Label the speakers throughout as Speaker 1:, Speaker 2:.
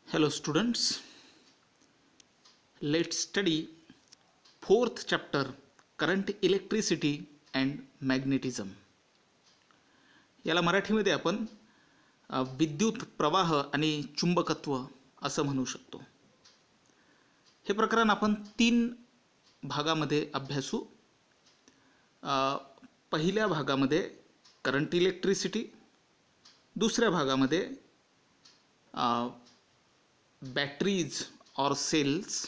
Speaker 1: Hello students, let's study fourth chapter current electricity and magnetism. याला मराठीमध्ये आपण विद्युत प्रवाह आणि चुंबकत्व असं म्हणू शकतो. हे प्रकरण आपण 3 भागामध्ये अभ्यासू. पहिल्या भागामध्ये करंट इलेक्ट्रिसिटी, दुसऱ्या भागामध्ये बॅटरीज और सेल्स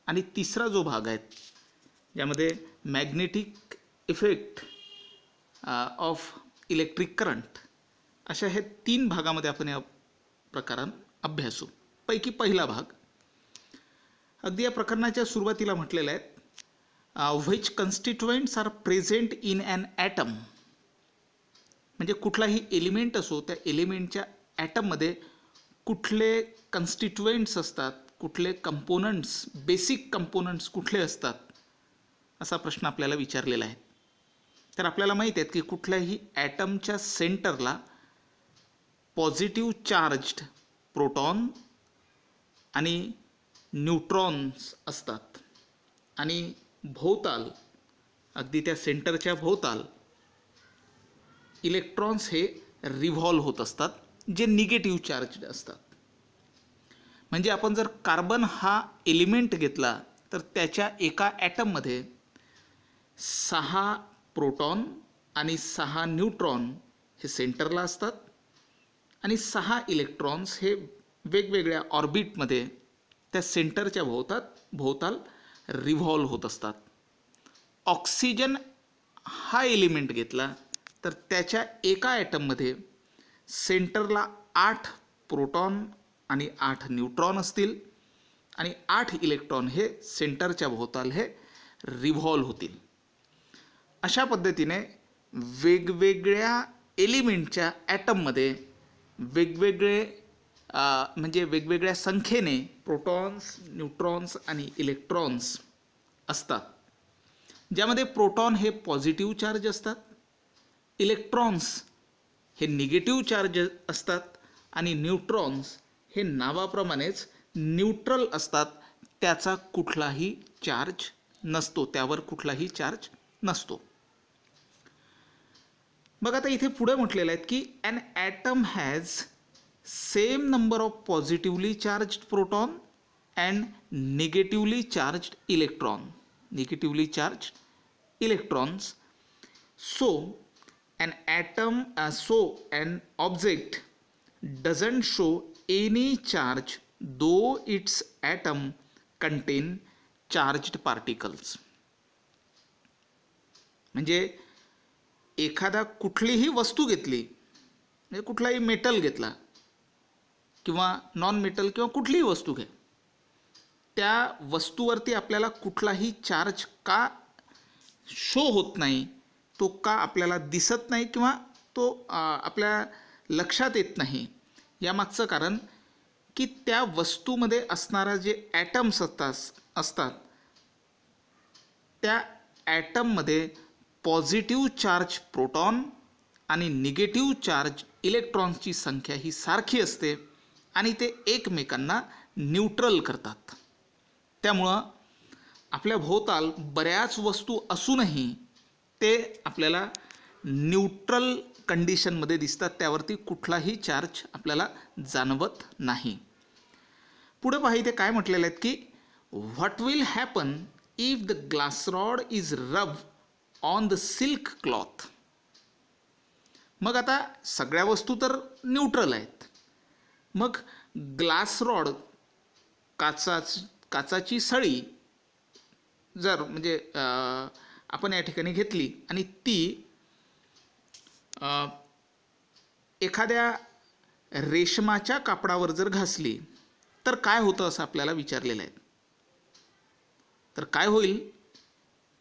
Speaker 1: आणि तिसरा जो भाग आहे ज्यामध्ये magnetic effect of electric current, अशा हे 3 भागामध्ये आपण या प्रकारान अभ्यासू. पैकी पहिला भाग, अगदी या प्रकरणाच्या सुरुवातीला म्हटलेलं आहे which constituents are present in an atom. म्हणजे कुठलाही एलिमेंट असो, त्या एलिमेंटच्या ॲटममध्ये कुठले कन्स्टिट्युएंट्स असतात, कुठले कंपोनंट्स, बेसिक कंपोनंट्स कुठले असतात, असा प्रश्न आपल्याला विचारलेला आहे. तर आपल्याला माहीत आहे की कुठल्याही ॲटमच्या सेंटरला पॉझिटिव्ह चार्ज्ड प्रोटॉन आणि न्यूट्रॉन्स असतात आणि भोवताल, अगदी त्या सेंटरच्या भोवताल इलेक्ट्रॉन्स हे रिव्हॉल्व होत असतात, जे निगेटिव्ह चार्ज असतात. म्हणजे आपण जर कार्बन हा एलिमेंट घेतला तर त्याच्या एका ॲटममध्ये 6 प्रोटॉन आणि 6 न्यूट्रॉन हे सेंटरला असतात आणि 6 इलेक्ट्रॉन्स हे वेगवेगळ्या ऑर्बिटमध्ये त्या सेंटरच्या भोवताल रिव्हॉल्व होत असतात. ऑक्सिजन हा एलिमेंट घेतला तर त्याच्या एका ॲटममध्ये सेंटरला 8 प्रोटॉन आणि 8 न्यूट्रॉन असतील आणि 8 इलेक्ट्रॉन हे सेंटरच्या भोवताल हे रिव्हॉल्व होतील. अशा पद्धतीने वेगवेगळ्या एलिमेंटच्या ॲटममध्ये वेगवेगळे म्हणजे वेगवेगळ्या संख्येने प्रोटॉन्स, न्यूट्रॉन्स आणि इलेक्ट्रॉन्स असतात. ज्यामध्ये प्रोटॉन हे पॉझिटिव्ह चार्ज असतात, इलेक्ट्रॉन्स हे निगेटिव्ह चार्ज असतात आणि न्यूट्रॉन्स हे नावाप्रमाणेच न्यूट्रल असतात. त्याचा कुठलाही चार्ज नसतो, त्यावर कुठलाही चार्ज नसतो. बघ आता इथे पुढे म्हटलेलं आहे की an atom has same number of positively charged proton and negatively charged electron, negatively charged electrons. So an atom so an object doesn't show any charge though its atom contain charged particles. म्हणजे एखादा कुठलीही वस्तू घेतली, म्हणजे कुठलाही metal घेतला किंवा non metal किंवा कुठलीही वस्तू घे, त्या वस्तूवरती आपल्याला कुठलाही चार्ज का शो होत नाही, तो का आपल्याला दिसत नाही किंवा तो आपल्या लक्षात येत नाही, यामागचं कारण की त्या वस्तूमध्ये असणारा जे ॲटम्स असतात त्या ॲटममध्ये पॉझिटिव्ह चार्ज प्रोटॉन आणि निगेटिव्ह चार्ज इलेक्ट्रॉन्सची संख्या ही सारखी असते आणि ते एकमेकांना न्यूट्रल करतात. त्यामुळं आपल्या भोवताल बऱ्याच वस्तू असूनही ते आपल्याला न्यूट्रल कंडिशनमध्ये दिसतात, त्यावरती कुठलाही चार्ज आपल्याला जाणवत नाही. पुढे पहा इथे काय म्हटलेलं आहे की what will happen if the glass rod is रब ऑन द सिल्क क्लॉथ. मग आता सगळ्या वस्तू तर न्यूट्रल आहेत, मग ग्लास रॉड, काचाची सळी जर म्हणजे आपण या ठिकाणी घेतली आणि ती एखाद्या रेशमाच्या कापडावर जर घासली तर काय होतं असं आपल्याला विचारलेलं आहे. तर काय होईल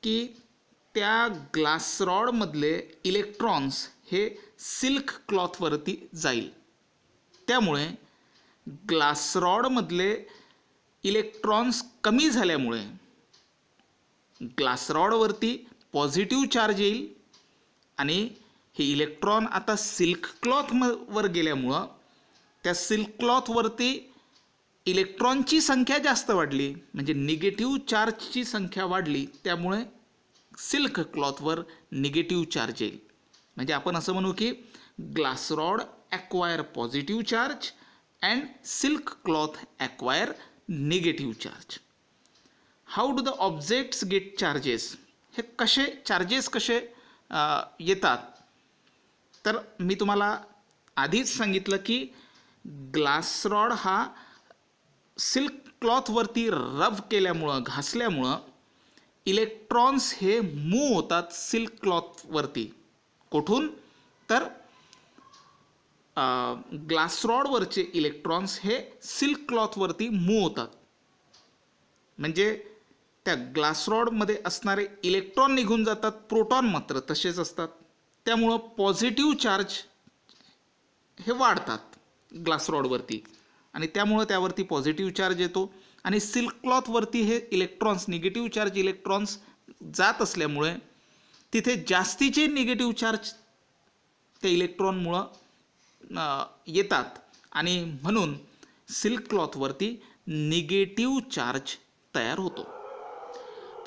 Speaker 1: की त्या ग्लास रॉडमधले इलेक्ट्रॉन्स हे सिल्क क्लॉथवरती जाईल. त्यामुळे ग्लास रॉडमधले इलेक्ट्रॉन्स कमी झाल्यामुळे ग्लास रॉडवरती पॉझिटिव्ह चार्ज येईल आणि हे इलेक्ट्रॉन आता सिल्क क्लॉथवर गेल्यामुळं त्या सिल्क क्लॉथवरती इलेक्ट्रॉनची संख्या जास्त वाढली म्हणजे निगेटिव्ह चार्जची संख्या वाढली, त्यामुळे सिल्क क्लॉथवर निगेटिव्ह चार्ज येईल. म्हणजे आपण असं म्हणू की glass rod acquire positive charge and silk cloth acquire negative charge. How do the objects get charges? हे चार्जेस कसे येतात? तर मी तुम्हाला आधीच सांगितलं की ग्लास रॉड हा सिल्क क्लॉथवरती रब केल्यामुळं, घासल्यामुळं इलेक्ट्रॉन्स हे मूव्ह होतात सिल्क क्लॉथवरती. कुठून? तर ग्लास रॉडवरचे इलेक्ट्रॉन्स हे सिल्क क्लॉथवरती मूव्ह होतात. म्हणजे त्या ग्लास रॉडमध्ये असणारे इलेक्ट्रॉन निघून जातात, प्रोटॉन मात्र तसेच असतात. त्यामुळं पॉझिटिव्ह चार्ज हे वाढतात ग्लास रॉडवरती आणि त्यामुळं त्यावरती पॉझिटिव्ह चार्ज येतो. आणि सिल्क क्लॉथवरती हे इलेक्ट्रॉन्स, निगेटिव्ह चार्ज इलेक्ट्रॉन्स जात असल्यामुळे तिथे जास्तीचे निगेटिव्ह चार्ज त्या इलेक्ट्रॉनमुळं येतात आणि म्हणून सिल्क क्लॉथवरती निगेटिव्ह चार्ज तयार होतो.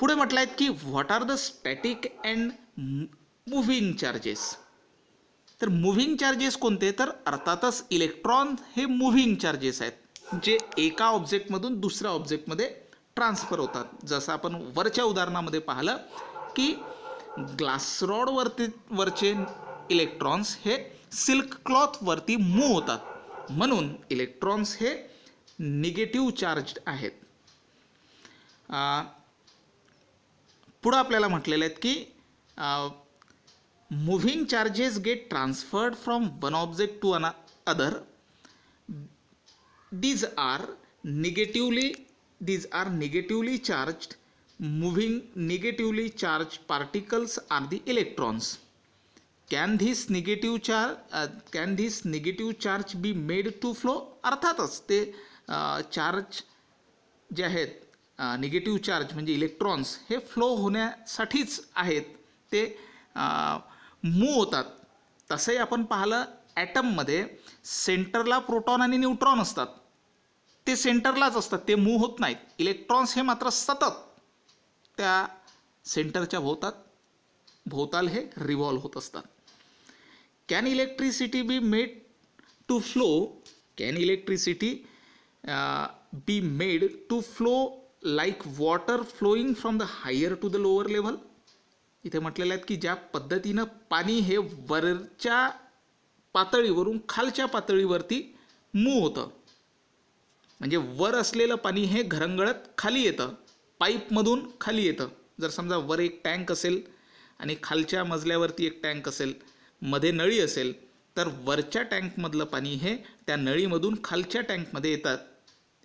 Speaker 1: पुढे म्हटलं आहे की what are the static and moving charges? तर मुव्हिंग चार्जेस कोणते? तर अर्थातच इलेक्ट्रॉन हे मुव्हिंग चार्जेस आहेत, जे एका ऑब्जेक्टमधून दुसऱ्या ऑब्जेक्टमध्ये ट्रान्सफर होतात. जसं आपण वरच्या उदाहरणामध्ये पाहिलं की ग्लास रॉडवरचे इलेक्ट्रॉन्स हे सिल्क क्लॉथवरती मूव्ह होतात, म्हणून इलेक्ट्रॉन्स हे निगेटिव्ह चार्ज आहेत. पुढं आपल्याला म्हटलेलं आहे की moving charges get transferred from one object to another. These are negatively charged. Moving negatively charged particles are the electrons. Can this negative charge be made to flow? अर्थातच ते charge जे आहेत, निगेटिव्ह चार्ज म्हणजे electrons हे flow होण्यासाठीच आहेत, ते move होतात. तसंही आपण पाहिलं ॲटममध्ये सेंटरला प्रोटॉन आणि न्यूट्रॉन असतात, ते सेंटरलाच असतात, ते मूव्ह होत नाहीत. इलेक्ट्रॉन्स हे मात्र सतत त्या सेंटरच्या भोवताल हे रिव्हॉल्व होत असतात. Can electricity be made to flow? Can electricity be made to flow like water flowing from the higher to the lower level? इथे म्हटलेलं आहे की ज्या पद्धतीनं पाणी हे वरच्या पातळीवरून खालच्या पातळीवरती मूव्ह होतं, म्हणजे वर असलेलं पाणी हे घरंगळत खाली येतं, पाईपमधून खाली येतं. जर समजा वर एक टँक असेल आणि खालच्या मजल्यावरती एक टँक असेल, मध्ये नळी असेल, तर वरच्या टँकमधलं पाणी हे त्या नळीमधून खालच्या टँकमध्ये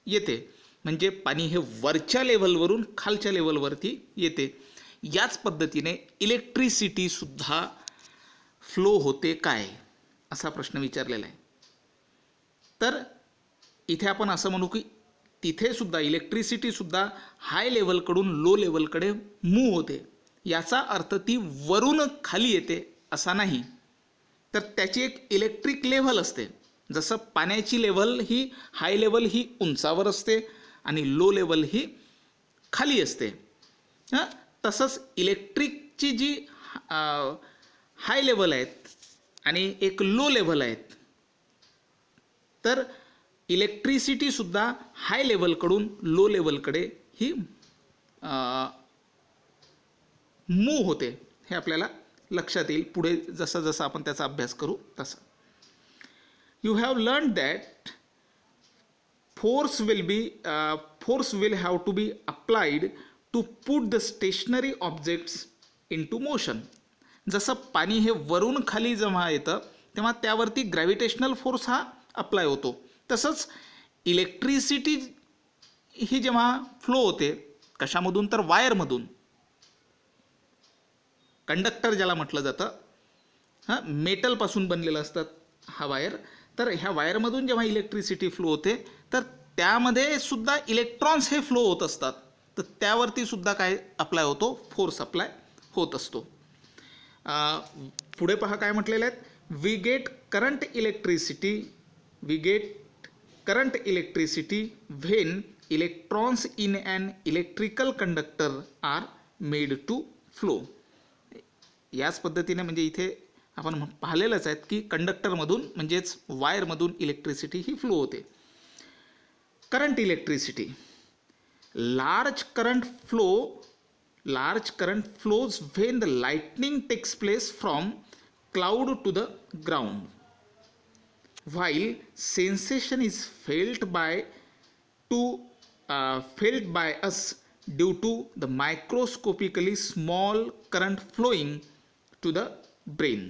Speaker 1: येते. म्हणजे पाणी हे वरच्या लेव्हलवरून खालच्या लेव्हलवरती येते. याच पद्धतीने इलेक्ट्रिसिटीसुद्धा फ्लो होते काय, असा प्रश्न विचारलेला आहे. तर इथे आपण असं म्हणू की तिथेसुद्धा इलेक्ट्रिसिटीसुद्धा हाय लेव्हलकडून लो लेव्हलकडे मूव्ह होते. याचा अर्थ ती वरून खाली येते असा नाही, तर त्याची एक इलेक्ट्रिक लेव्हल असते. जसं पाण्याची लेव्हल ही हाय लेव्हल ही उंचावर असते आणि लो लेव्हल ही खाली असते. तसंच इलेक्ट्रिकची जी हाय लेव्हल आहेत आणि एक लो लेव्हल आहेत, तर इलेक्ट्रिसिटीसुद्धा हाय लेव्हलकडून लो लेव्हलकडे ही मूव्ह होते. हे आपल्याला लक्षात येईल पुढे जसं जसं आपण त्याचा अभ्यास करू तसं. You have learn that force will have to be applied to put the stationary objects into motion. जसं पाणी हे वरून खाली जेव्हा येतं तेव्हा त्यावरती ग्रॅव्हिटेशनल फोर्स हा अप्लाय होतो, तसंच इलेक्ट्रिसिटी ही जेव्हा फ्लो होते कशामधून? तर वायरमधून. कंडक्टर ज्याला म्हटलं जातं, मेटलपासून बनलेलं असतात हा वायर. तर ह्या वायरमधून जेव्हा इलेक्ट्रिसिटी फ्लो होते तर त्यामध्ये सुद्धा इलेक्ट्रॉन्स हे फ्लो होत असतात, तर त्यावरती सुद्धा काय अप्लाय होतो? फोर्स अप्लाय होत असतो. पुढे पहा काय म्हटलेलं आहे, we get current electricity, we get current electricity when electrons in an electrical conductor are made to flow. याच पद्धतीने म्हणजे इथे आपण पाहिलेलंच आहे की कंडक्टरमधून म्हणजेच वायरमधून इलेक्ट्रिसिटी ही फ्लो होते. Current electricity, large current flows when the lightning takes place from cloud to the ground, while sensation is felt by us due to the microscopically small current flowing to the brain.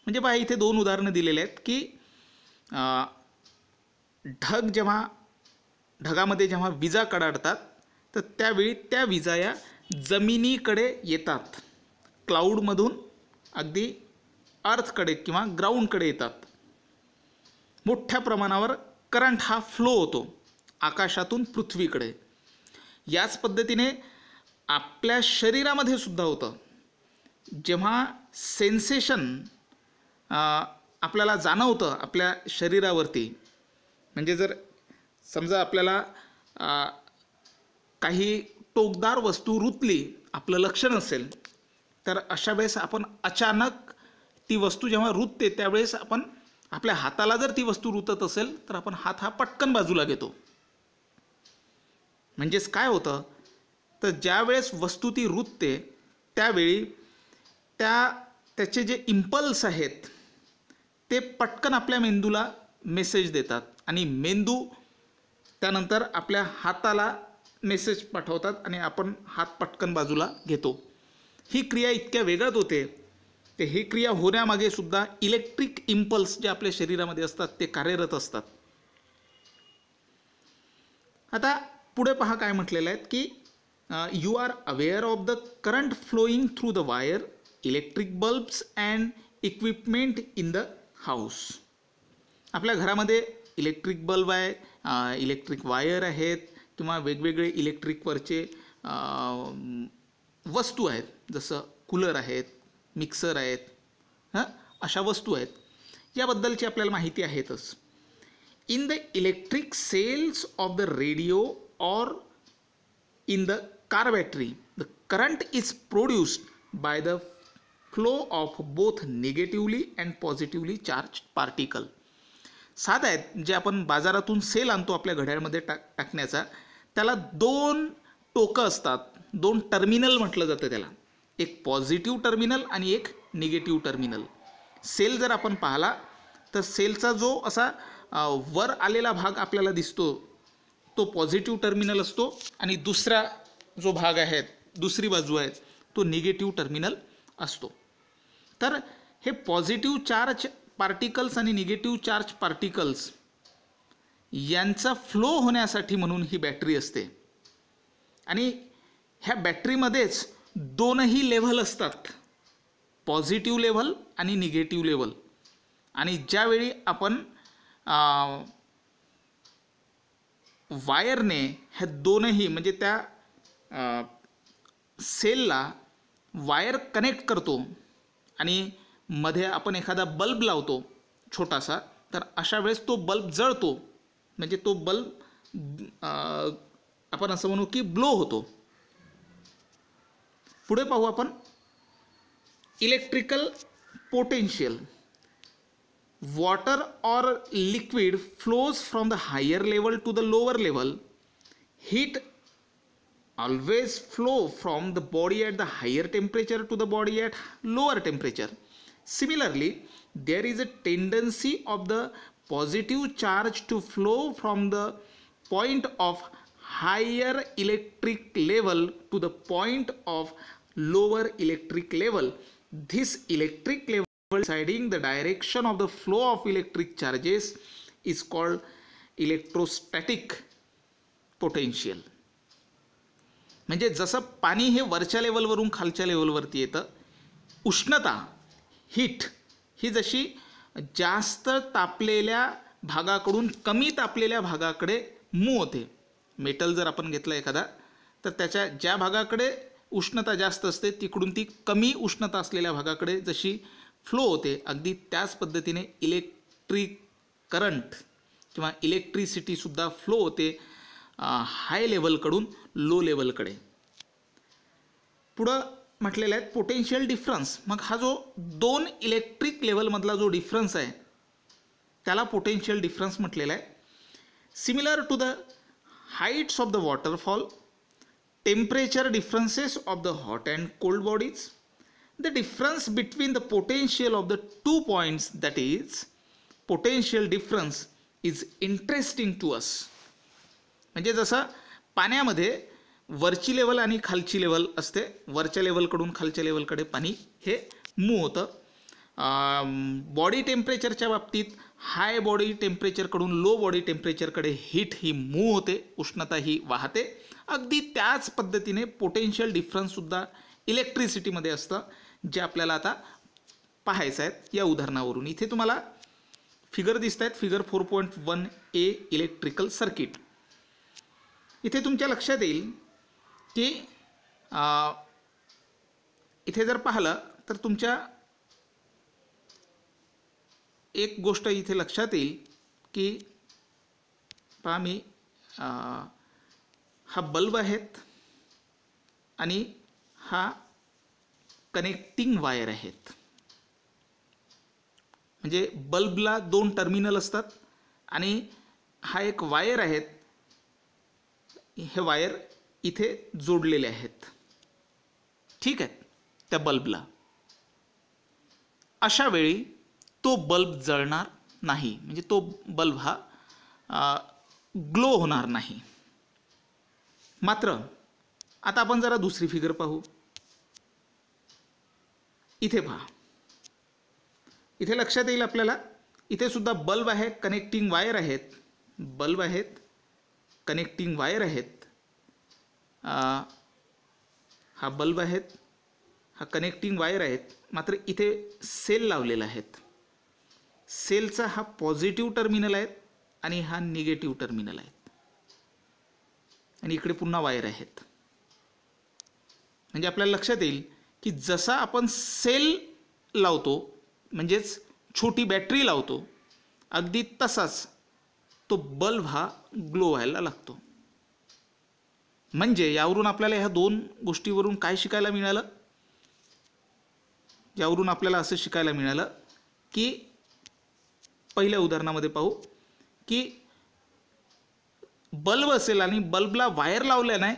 Speaker 1: म्हणजे पहा इथे दोन उदाहरणं दिलेले आहेत की ढगामध्ये जेव्हा विजा कडाडतात तर त्यावेळी त्या विजा या जमिनीकडे येतात, क्लाउडमधून अगदी अर्थकडे किंवा ग्राउंडकडे येतात. मोठ्या प्रमाणावर करंट हा फ्लो होतो आकाशातून पृथ्वीकडे. याच पद्धतीने आपल्या शरीरामध्ये सुद्धा होतं. जेव्हा सेन्सेशन आपल्याला जाणवतं आपल्या शरीरावरती, म्हणजे जर समजा आपल्याला काही टोकदार वस्तू रुतली, आपलं लक्ष नसेल, तर अशा वेळेस आपण अचानक ती वस्तू जेव्हा रुतते त्यावेळेस आपण आपल्या हाताला जर ती वस्तू रुतत असेल तर आपण हात हा पटकन बाजूला घेतो. म्हणजेच काय होतं तर ज्या वेळेस वस्तू ती रुतते त्यावेळी त्याचे जे इम्पल्स आहेत ते पटकन आपल्या मेंदूला मेसेज देतात आणि मेंदू त्यानंतर आपल्या हाताला मेसेज पाठवतात आणि आपण हात पटकन बाजूला घेतो. ही क्रिया इतक्या वेगात होते ते ही क्रिया होण्यामागे सुद्धा इलेक्ट्रिक इम्पल्स जे आपल्या शरीरामध्ये असतात ते कार्यरत असतात. आता पुढे पहा काय म्हटलेलं आहे की you are aware of the current flowing through the wire, electric bulbs and equipment in the house. आपल्या घरामध्ये इलेक्ट्रिक बल्ब आहे, इलेक्ट्रिक वायर आहेत किंवा वेगवेगळे इलेक्ट्रिकवरचे वस्तू आहेत, जसं कूलर आहेत, मिक्सर आहेत, अशा वस्तू आहेत. याबद्दलची आपल्याला माहिती आहेतच. In the electric cells of the radio or in the car battery the current is produced by the flow of both negatively and positively charge particle. साधं आहेत जे आपण बाजारातून सेल आणतो आपल्या घड्याळमध्ये टाकण्याचा, त्याला दोन टोकं असतात, दोन टर्मिनल म्हटलं जातं त्याला. एक पॉझिटिव्ह टर्मिनल आणि एक निगेटिव्ह टर्मिनल. सेल जर आपण पाहिला तर सेलचा जो असा वर आलेला भाग आपल्याला दिसतो तो पॉझिटिव्ह टर्मिनल असतो आणि दुसरा जो भाग आहे, दुसरी बाजू आहे, तो निगेटिव्ह टर्मिनल असतो. तर हे पॉझिटिव्ह चार्ज पार्टिकल्स आणि निगेटिव्ह चार्ज पार्टिकल्स यांचा फ्लो होण्यासाठी म्हणून ही बॅटरी असते. आणि ह्या बॅटरीमध्येच दोनही लेव्हल असतात, पॉझिटिव्ह लेव्हल आणि निगेटिव्ह लेव्हल. आणि ज्यावेळी आपण वायरने ह्या दोनही म्हणजे त्या सेलला वायर कनेक्ट करतो आणि मध्ये आपण एखादा बल्ब लावतो छोटासा, तर अशा वेळेस तो बल्ब जळतो, म्हणजे तो बल्ब आपण असं म्हणू की ब्लो होतो. पुढे पाहू आपण electrical potential. Water or liquid flows from the higher level to the lower level. Heat always flow from the body at the higher temperature to the body at lower temperature. Similarly, there is a tendency of the positive charge to flow from the point of higher electric level to the point of lower electric level. This electric level deciding the direction of the flow of electric charges is called electrostatic potential. म्हणजे जसं पाणी हे वरच्या लेवलवरून खालच्या लेवलवरती येतं, उष्णता heat ही जशी जास्त तापलेल्या भागाकडून कमी तापलेल्या भागाकडे मूव्ह होते. मेटल जर आपण घेतलं एखादा तर त्याच्या ज्या भागाकडे उष्णता जास्त असते तिकडून ती कमी उष्णता असलेल्या भागाकडे जशी फ्लो होते, अगदी त्याच पद्धतीने इलेक्ट्रिक करंट किंवा इलेक्ट्रिसिटीसुद्धा फ्लो होते हाय लेवलकडून लो लेवलकडे. पुढं म्हटलेलं आहे पोटेन्शियल डिफरन्स. मग हा जो दोन इलेक्ट्रिक लेवलमधला जो डिफरन्स आहे त्याला पोटेन्शियल डिफरन्स म्हटलेला आहे. Similar to the heights of the waterfall, temperature differences of the hot and cold bodies, the difference between the potential of the 2 points, that is potential difference is interesting to us. म्हणजे जसं पाण्यामध्ये वरची level आणि खालची level असते, वरच्या लेवलकडून खालच्या लेवलकडे पाणी हे मूव्ह होतं. बॉडी टेम्परेचरच्या बाबतीत हाय बॉडी टेम्परेचरकडून लो बॉडी टेम्परेचरकडे हीट ही मूव्ह होते, उष्णता ही वाहते. अगदी त्याच पद्धतीने पोटेन्शियल डिफरन्ससुद्धा इलेक्ट्रिसिटीमध्ये असतं, जे आपल्याला आता पाहायचं आहे या उदाहरणावरून. इथे तुम्हाला फिगर दिसत आहेत, फिगर 4.1a इलेक्ट्रिकल सर्किट. इथे तुमच्या लक्षात येईल की इथे जर पाहिलं तर तुमच्या एक गोष्ट इथे लक्षात येईल की पहा मी हा बल्ब आहेत आणि हा कनेक्टिंग वायर आहेत. म्हणजे बल्बला 2 टर्मिनल असतात आणि हा एक वायर आहेत, हे वायर इथे जोडलेले आहेत, ठीक आहे, त्या बल्बला. अशा वेळी तो बल्ब जळणार नाही, म्हणजे तो बल्ब हा ग्लो होणार नाही. मात्र आता आपण जरा दुसरी फिगर पाहू. इथे पहा, इथे लक्षात येईल आपल्याला, इथे सुद्धा बल्ब आहे, कनेक्टिंग वायर आहेत, बल्ब आहेत, कनेक्टिंग वायर आहेत. हा बल्ब आहेत, हा कनेक्टिंग वायर आहेत. मात्र इथे सेल लावलेला आहेत. सेलचा हा पॉझिटिव्ह टर्मिनल आहेत आणि हा निगेटिव्ह टर्मिनल आहेत आणि इकडे पुन्हा वायर आहेत. म्हणजे आपल्याला लक्षात येईल की जसा आपण सेल लावतो, म्हणजेच छोटी बॅटरी लावतो, अगदी तसाच तो बल्ब हा ग्लो व्हायला लागतो. म्हणजे यावरून आपल्याला ह्या 2 गोष्टीवरून काय शिकायला मिळालं? यावरून आपल्याला असं शिकायला मिळालं की पहिल्या उदाहरणामध्ये पाहू की बल्ब असेल आणि बल्बला वायर लावल्याने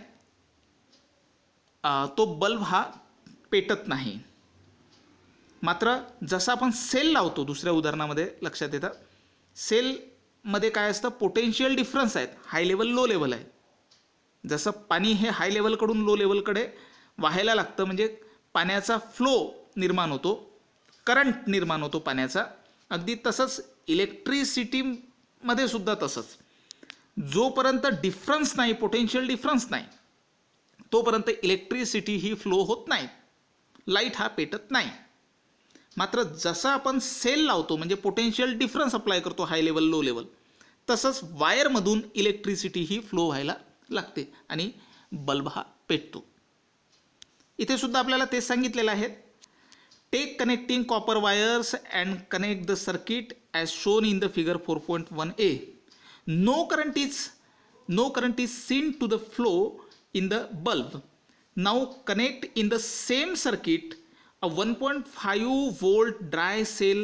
Speaker 1: तो बल्ब हा पेटत नाही. मात्र जसं आपण सेल लावतो, दुसऱ्या उदाहरणामध्ये लक्षात येतं, सेलमध्ये काय असतं, पोटेन्शियल डिफरन्स आहेत, हाय लेवल लो लेवल आहे. जसं पाणी हे हाय लेवलकडून लो लेवलकडे वाहायला लागतं, म्हणजे पाण्याचा फ्लो निर्माण होतो, करंट निर्माण होतो पाण्याचा. अगदी तसंच इलेक्ट्रिसिटीमध्ये सुद्धा तसंच. जोपर्यंत डिफरन्स नाही, पोटेन्शियल डिफरन्स नाही, तोपर्यंत इलेक्ट्रिसिटी ही फ्लो होत नाही, लाईट हा पेटत नाही. मात्र जसं आपण सेल लावतो, म्हणजे पोटेन्शियल डिफरन्स अप्लाय करतो हाय लेवल लो लेवल, तसंच वायरमधून इलेक्ट्रिसिटी ही फ्लो व्हायला लागते आणि बल्ब हा पेटतो. इथे सुद्धा आपल्याला तेच सांगितलेलं आहे. Take connecting copper wires and connect the circuit as shown in the figure 4.1a. No current is seen to the flow in the bulb. Now connect in the same circuit a 1.5 volt dry cell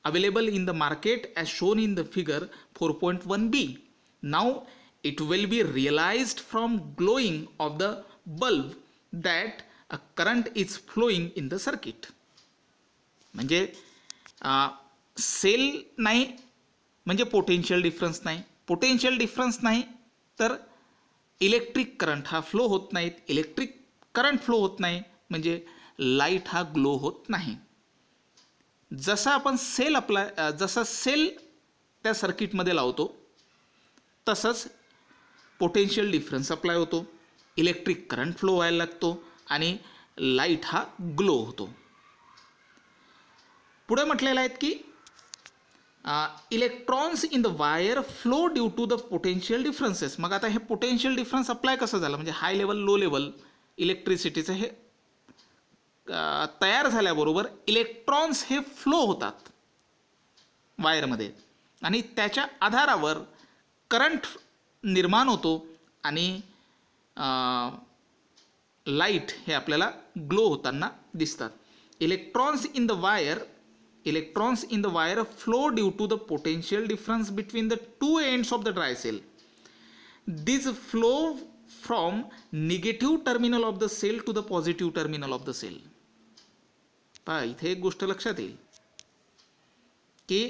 Speaker 1: available in the market as shown in the figure 4.1b. Now it will be realized from glowing of the bulb that a current is flowing in the circuit. म्हणजे sale नाही म्हणजे potential difference नाही, potential difference नाही तर electric current हा flow होत नाहीत, electric current flow होत नाही म्हणजे लाईट हा ग्लो होत नाही. जसा आपण जसा सेल त्या सर्किटमध्ये लावतो तसंच पोटेन्शियल डिफरन्स अप्लाय होतो, इलेक्ट्रिक करंट फ्लो व्हायला लागतो आणि लाईट हा ग्लो होतो. पुढे म्हटलेलं आहे की electrons in the wire flow due to the potential differences. मग आता हे पोटेन्शियल डिफरन्स अप्लाय कसं झालं, म्हणजे हाय लेवल लो लेवल इलेक्ट्रिसिटीचं हे तयार झाल्याबरोबर इलेक्ट्रॉन्स हे फ्लो होतात वायरमध्ये आणि त्याच्या आधारावर करंट निर्माण होतो आणि लाईट हे आपल्याला ग्लो होताना दिसतात. Electrons in the wire flow due to the potential difference between the two ends of the dry cell. This flow from negative terminal of the cell to the positive terminal of the cell. पहा, इथे एक गोष्ट लक्षात येईल की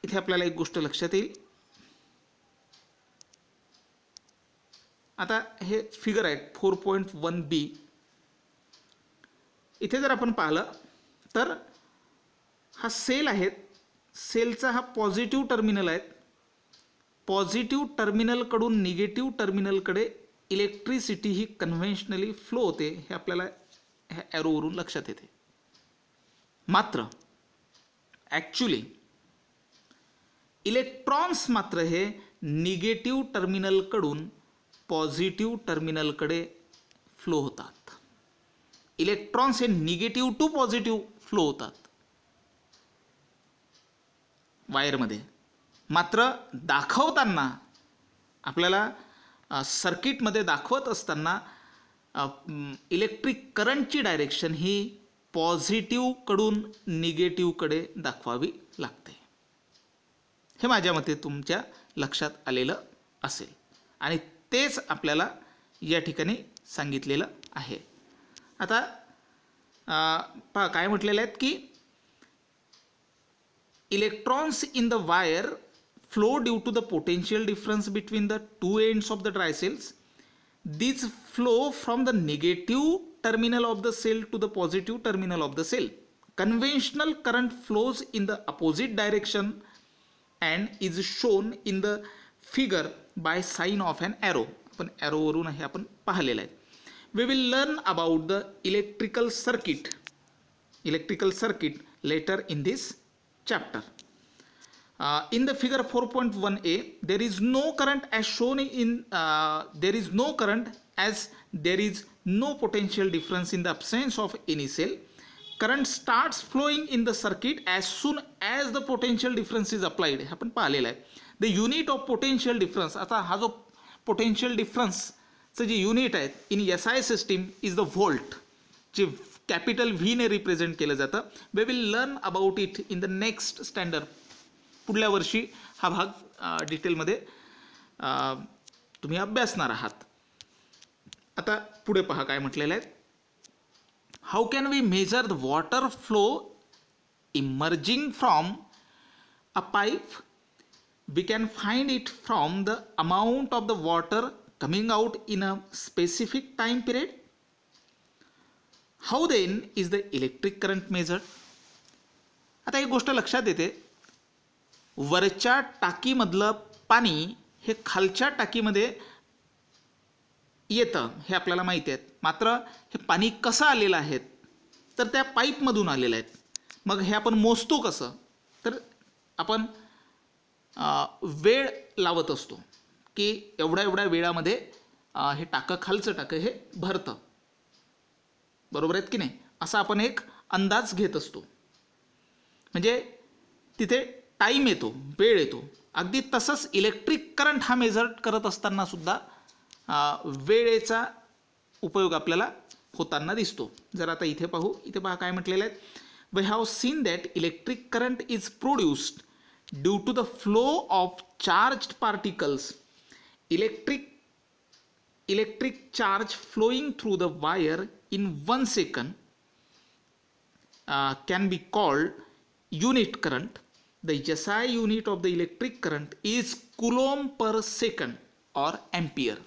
Speaker 1: इथे आपल्याला एक गोष्ट लक्षात येईल. आता हे फिगर आहे 4.1b. इथे जर आपण पाहिलं तर हा सेल आहे. सेलचा हा पॉझिटिव्ह टर्मिनल आहे. पॉझिटिव्ह टर्मिनलकडून निगेटिव्ह टर्मिनलकडे इलेक्ट्रिसिटी ही कन्व्हेन्शनली फ्लो होते, हे आपल्याला ह्या ॲरोवरून लक्षात येते. मात्र ॲक्च्युली इलेक्ट्रॉन्स मात्र हे निगेटिव्ह टर्मिनलकडून पॉझिटिव्ह टर्मिनलकडे फ्लो होतात. इलेक्ट्रॉन्स हे निगेटिव्ह टू पॉझिटिव्ह फ्लो होतात वायरमध्ये. मात्र दाखवताना आपल्याला सर्किटमध्ये दाखवत असताना इलेक्ट्रिक करंटची डायरेक्शन ही पॉझिटिव्हकडून निगेटिव्हकडे दाखवावी लागते. हे माझ्या मते तुमच्या लक्षात आलेलं असेल आणि तेच आपल्याला या ठिकाणी सांगितलेलं आहे. आता पहा काय म्हटलेलं आहे की electrons in the wire flow due to the potential difference between the two ends of the dry cells. These flow from the negative terminal of the cell to the positive terminal of the cell. Conventional current flows in the opposite direction and is shown in the figure by sign of an arrow. आपण arrow वरून हे आपण पाहिलेलं आहे. We will learn about the electrical circuit later in this chapter. In the figure 4.1a, there is no current as shown in there is no current as there is no potential difference in the absence of any cell. Current starts flowing in the circuit as soon as the potential difference is applied. हे आपण पाहिलेलं आहे. The unit of potential difference, आता हा जो potential difference चं जे unit आहे in SI system is the volt, जे कॅपिटल V ने रिप्रेझेंट केलं जातं. We will learn about it in the next standard. पुढल्या वर्षी हा भाग डिटेलमध्ये तुम्ही अभ्यासणार आहात. आता पुढे पहा काय म्हटलेलं आहे. How can we measure the water flow emerging from a pipe. We can find it from the amount of the water coming out in a specific time period. How then is the electric current measured. आता एक गोष्ट लक्षात येते, वरच्या टाकीमधलं पाणी हे खालच्या टाकीमध्ये येतं हे आपल्याला माहिती आहे. मात्र हे पाणी कसं आलेलं आहे तर त्या पाईपमधून आलेलं आहे. मग हे आपण मोजतो कसं तर आपण वेळ लावत असतो की एवढ्या वेळामध्ये हे टाकं खालचं टाकं हे भरतं. बरोबर आहेत की नाही, असा आपण एक अंदाज घेत असतो. म्हणजे तिथे टाईम येतो, वेळ येतो. अगदी तसंच इलेक्ट्रिक करंट हा मेजर करत असताना सुद्धा वेळेचा उपयोग आपल्याला होताना दिसतो. जर आता इथे पाहू, इथे पहा काय म्हटलेलं आहे. We have seen that electric current is produced due to the flow of charged particles. Electric charge flowing through the wire in 1 second can be called unit current. The SI unit of the electric current is coulomb per second or ampere.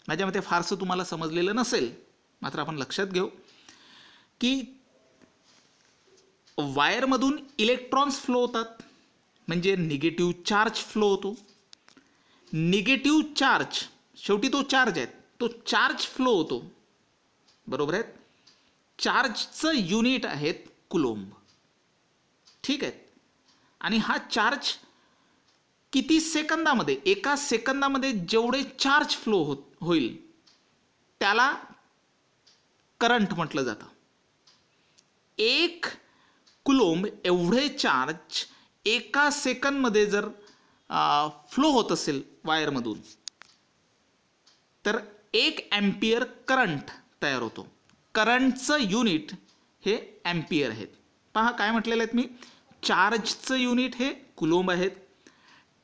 Speaker 1: माझ्या मते फारसं तुम्हाला समजलेलं नसेल, मात्र आपण लक्षात घेऊ की वायरमधून इलेक्ट्रॉन्स फ्लो होतात म्हणजे निगेटिव्ह चार्ज फ्लो होतो. निगेटिव्ह चार्ज शेवटी तो चार्ज आहे, तो चार्ज फ्लो होतो. बरोबर आहे. चार्जचं युनिट आहेत कुलोम्ब. ठीक आहे. आणि हा चार्ज किती सेकंदामध्ये, एका सेकंदामध्ये जेवढे चार्ज फ्लो होईल त्याला करंट म्हटलं जातं. 1 कुलोम्ब एवढे चार्ज एका सेकंदमध्ये जर फ्लो होत असेल वायरमधून तर 1 अँपियर करंट तयार होतो. करंटचं युनिट हे अँपियर आहेत. पहा काय म्हटलेलं आहेत मी, चार्जचं युनिट हे कुलोम्ब आहेत,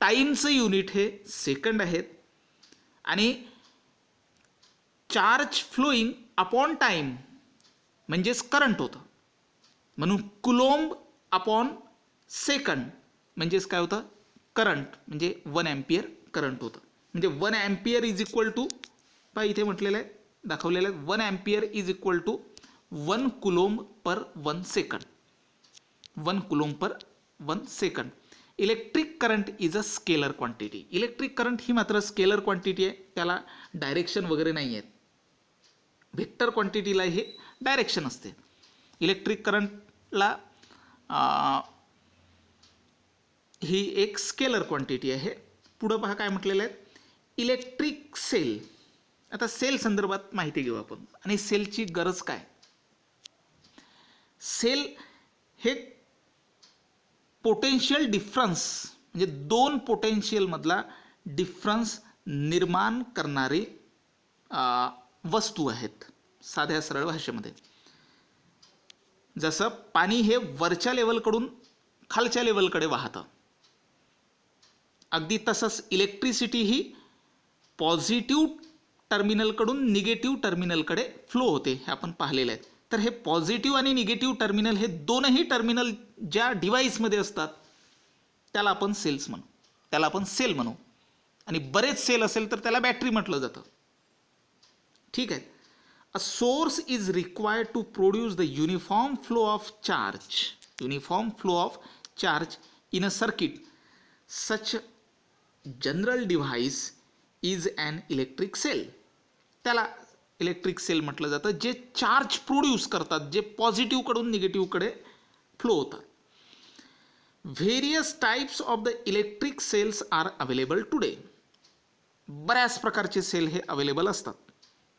Speaker 1: टाईमचं युनिट हे सेकंड आहेत आणि चार्ज फ्लोईंग अपॉन टाईम म्हणजेच करंट होतं. म्हणून कुलोम्ब अपॉन सेकंड म्हणजेच काय होतं, करंट म्हणजे 1 अँपियर करंट होतं. म्हणजे 1 अँपियर इज इक्वल टू, पहा इथे म्हटलेलं आहे, दाखवलेलं आहे, 1 ampere is equal to 1 coulomb per 1 second. 1 coulomb per 1 second. Electric current is a scalar quantity. Electric current ही मात्र स्केलर क्वांटिटी आहे, त्याला डायरेक्शन वगैरे नाही आहेत. व्हेक्टर क्वांटिटीला हे डायरेक्शन असते. इलेक्ट्रिक करंटला ही एक स्केलर क्वांटिटी आहे. पुढं पहा काय म्हटलेलं आहे, इलेक्ट्रिक सेल. आता सेल संदर्भात माहिती घेऊ आपण आणि सेलची गरज काय. सेल हे पोटेन्शियल डिफरन्स म्हणजे 2 पोटेन्शियल मधला डिफरन्स निर्माण करणारी वस्तू आहेत. साध्या सरळ भाषेमध्ये जसं पाणी हे वरच्या लेवलकडून खालच्या लेवलकडे वाहतं, अगदी तसंच इलेक्ट्रिसिटी ही पॉझिटिव्ह टर्मिनलकडून निगेटिव्ह टर्मिनलकडे फ्लो होते, हे आपण पाहिलेलं आहे. तर हे पॉझिटिव्ह आणि निगेटिव्ह टर्मिनल हे दोनही टर्मिनल ज्या डिव्हाइसमध्ये असतात त्याला आपण सेल्स म्हणू, त्याला आपण सेल म्हणू. आणि बरेच सेल असेल तर त्याला बॅटरी म्हटलं जातं. ठीक आहे. A source is required to produce the uniform flow of charge in a circuit. Such general device is an electric cell. त्याला इलेक्ट्रिक सेल म्हटलं जातं, जे चार्ज प्रोड्यूस करतात, जे पॉझिटिव्हकडून निगेटिव्हकडे फ्लो होतात. Various types of the electric cells are available today. बऱ्याच प्रकारचे सेल हे अवेलेबल असतात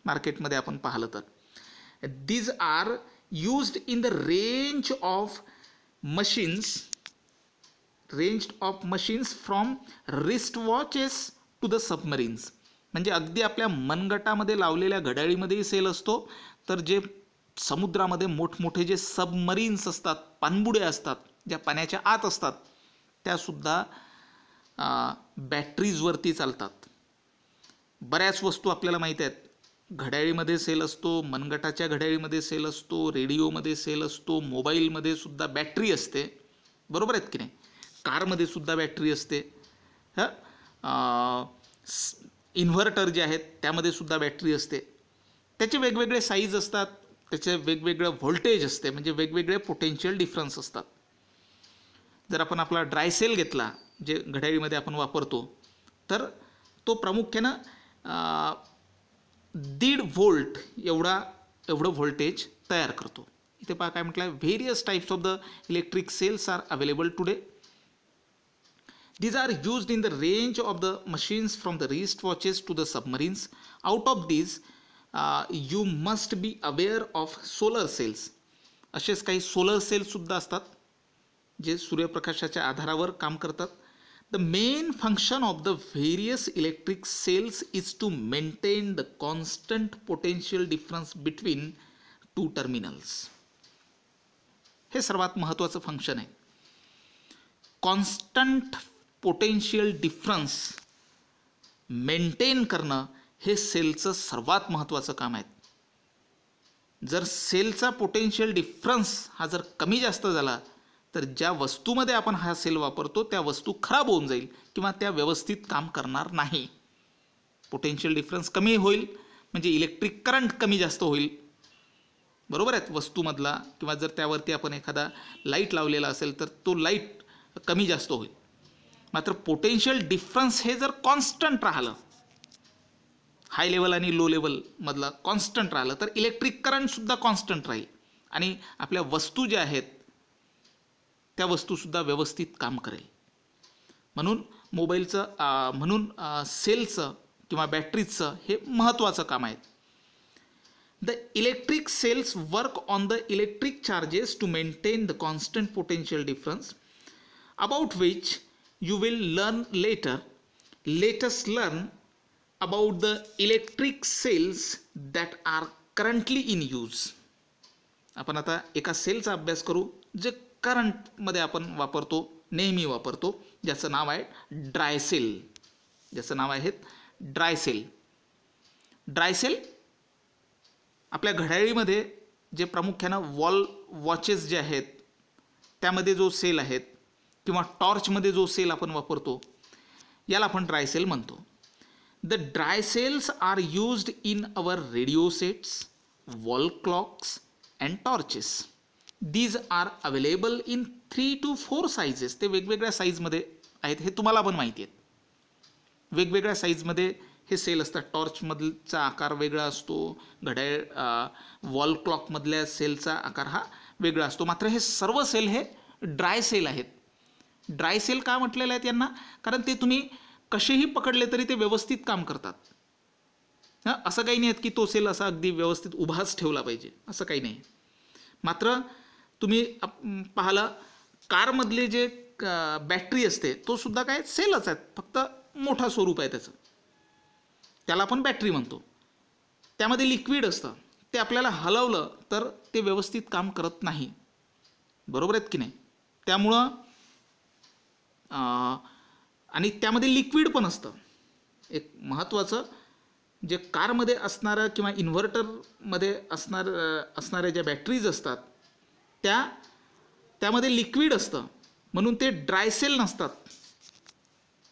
Speaker 1: मार्केटमध्ये आपण पाहिलं तर. These are used in the range of machines from wrist watches to the submarines. म्हणजे अगदी आपल्या मनगटामध्ये लावलेल्या घड्याळीमध्येही सेल असतो, तर जे समुद्रामध्ये मोठमोठे जे सबमरीन्स असतात, पाणबुड्या असतात, ज्या पाण्याच्या आत असतात, त्यासुद्धा बॅटरीजवरती चालतात. बऱ्याच वस्तू आपल्याला माहीत आहेत. घड्याळीमध्ये सेल असतो, मनगटाच्या घड्याळीमध्ये सेल असतो, रेडिओमध्ये सेल असतो, मोबाईलमध्ये सुद्धा बॅटरी असते. बरोबर आहेत की नाही. कारमध्ये सुद्धा बॅटरी असते. इन्व्हर्टर जे आहेत त्यामध्ये सुद्धा बॅटरी असते. त्याचे वेगवेगळे साईज असतात, त्याचे वेगवेगळं व्होल्टेज असते, म्हणजे वेगवेगळे पोटेन्शियल डिफरन्स असतात. जर आपण आपला ड्राय सेल घेतला, जे घड्याळीमध्ये आपण वापरतो, तर तो प्रामुख्यानं 1.5 व्होल्ट एवढं व्होल्टेज तयार करतो. इथे पहा काय म्हटलं आहे, various types of the electric cells are available today. These are used in the range of the machines from the wrist watches to the submarines. Out of these, you must be aware of solar cells. असेच काही solar cells सुद्धा असतात, जे सूर्यप्रकाशाच्या आधारावर काम करतात. The main function of the various electric cells is to maintain the constant potential difference between two terminals. हे सर्वात महत्त्वाचं फंक्शन आहे. कॉन्स्टंट पोटेन्शियल डिफरन्स मेंटेन करणं हे सेलचं सर्वात महत्त्वाचं काम आहे. जर सेलचा पोटेन्शियल डिफरन्स हा जर कमी जास्त झाला तर ज्या वस्तूमध्ये आपण हा सेल वापरतो त्या वस्तू खराब होऊन जाईल किंवा त्या व्यवस्थित काम करणार नाही. पोटेन्शियल डिफरन्स कमी होईल म्हणजे इलेक्ट्रिक करंट कमी जास्त होईल. बरोबर आहेत वस्तूमधला, किंवा जर त्यावरती आपण एखादा लाईट लावलेला असेल तर तो लाईट कमी जास्त होईल. मात्र पोटेन्शियल डिफरन्स हे जर कॉन्स्टंट राहिलं, हाय लेवल आणि लो लेवल मधला कॉन्स्टंट राहिलं, तर इलेक्ट्रिक करंट सुद्धा कॉन्स्टंट राहील आणि आपल्या वस्तू ज्या आहेत त्या वस्तूसुद्धा व्यवस्थित काम करेल. म्हणून सेलचं किंवा बॅटरीचं हे महत्त्वाचं काम आहे. The electric cells work on the electric charges to maintain the constant potential difference, about which you will learn later. Let us learn about the electric cells that are currently in use. आपण आता एका सेलचा अभ्यास करू जे करंटमध्ये आपण वापरतो, नेहमी वापरतो, ज्याचं नाव आहे ड्राय सेल. ज्याचं नाव आहे ड्राय सेल. ड्राय सेल आपल्या घड्याळीमध्ये जे प्रामुख्यानं वॉचेस जे आहेत त्यामध्ये जो सेल आहेत किंवा टॉर्चमध्ये जो सेल आपण वापरतो याला आपण ड्राय सेल म्हणतो. The dry cells are used in our radio sets, wall clocks and torches. These are available in 3 to 4 sizes. ते वेगवेगळ्या साईजमध्ये आहेत, हे तुम्हाला पण माहिती आहेत. वेगवेगळ्या साईजमध्ये हे सेल असतात. टॉर्चमधचा आकार वेगळा असतो, वॉल क्लॉकमधल्या सेलचा आकार हा वेगळा असतो. मात्र हे सर्व सेल हे ड्राय सेल आहेत. ड्राय सेल का म्हटलेले आहेत यांना? कारण ते तुम्ही कसेही पकडले तरी ते व्यवस्थित काम करतात. असं काही नाही की तो सेल असा अगदी व्यवस्थित उभाच ठेवला पाहिजे, असं काही नाही. मात्र तुम्ही पाहिलं कारमधले जे बॅटरी असते तो सुद्धा काय सेलच आहेत, फक्त मोठा स्वरूप आहे त्याचं, त्याला आपण बॅटरी म्हणतो. त्यामध्ये लिक्विड असतं, ते आपल्याला हलवलं तर ते व्यवस्थित काम करत नाही. बरोबर आहेत की नाही? त्यामुळं आणि त्यामध्ये लिक्विड पण असतं. एक महत्त्वाचं जे कारमध्ये असणारं किंवा इन्व्हर्टरमध्ये असणाऱ्या ज्या बॅटरीज असतात त्यामध्ये लिक्विड असतं, म्हणून ते ड्राय सेल नसतात.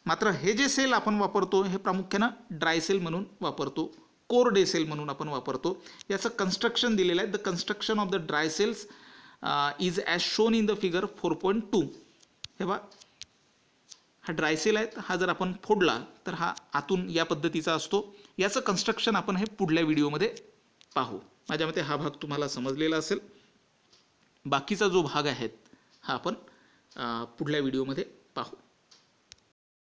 Speaker 1: मात्र हे जे सेल आपण वापरतो हे प्रामुख्यानं ड्राय सेल म्हणून वापरतो, कोर डे सेल म्हणून आपण वापरतो. याचं कन्स्ट्रक्शन दिलेलं आहे. The construction of the dry cells is as shown in the figure 4.2. हे बघा, हा ड्राय सेल आहे. हा जर आपण फोडला तर हा आतून या पद्धतीचा असतो. याचं कन्स्ट्रक्शन आपण हे पुढल्या व्हिडिओमध्ये पाहू. माझ्या मते हा भाग तुम्हाला समजलेला असेल. बाकीचा जो भाग आहे हा आपण पुढल्या व्हिडिओमध्ये पाहू.